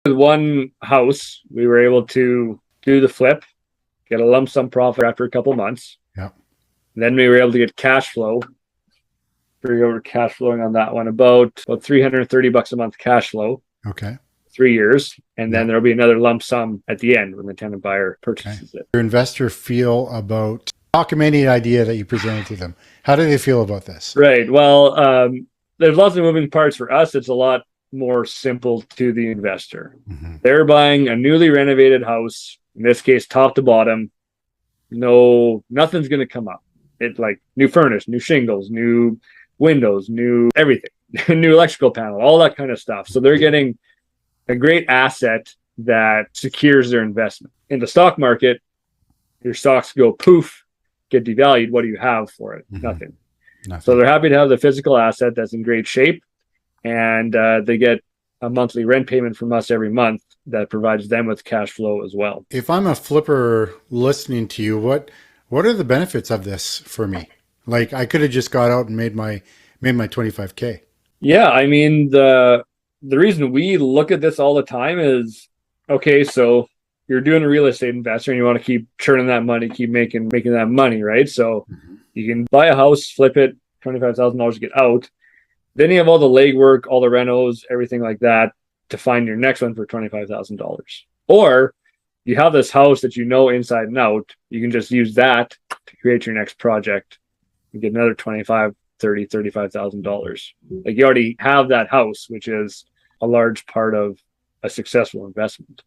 With one house, we were able to do the flip, get a lump sum profit after a couple months. Yeah. Then we were able to get cash flow. We were cash flowing on that one about $330 a month cash flow. Okay. 3 years, and then there'll be another lump sum at the end when the tenant buyer purchases it. Your investor feel about talk them any idea that you presented to them? How do they feel about this? Right. Well, there's lots of moving parts. For us, it's a lot more simple to the investor. Mm-hmm. They're buying a newly renovated house, in this case, top to bottom. Nothing's going to come up. It's like new furnace, new shingles, new windows, new everything, new electrical panel, all that kind of stuff. So they're getting a great asset that secures their investment. In the stock market, your stocks go poof, get devalued. What do you have for it? Mm-hmm. Nothing. Nothing. So they're happy to have the physical asset that's in great shape, and they get a monthly rent payment from us every month that provides them with cash flow as well. If I'm a flipper listening to you, what are the benefits of this for me? Like, I could have just got out and made my 25K. Yeah, I mean, the reason we look at this all the time is, okay, so you're doing a real estate investor and you want to keep churning that money, keep making that money, right? So you can buy a house, flip it, $25,000 to get out. Then you have all the legwork, all the renos, everything like that to find your next one for $25,000. Or you have this house that you know inside and out. You can just use that to create your next project and get another $25,000, $30,000, $35,000. Like, you already have that house, which is a large part of a successful investment.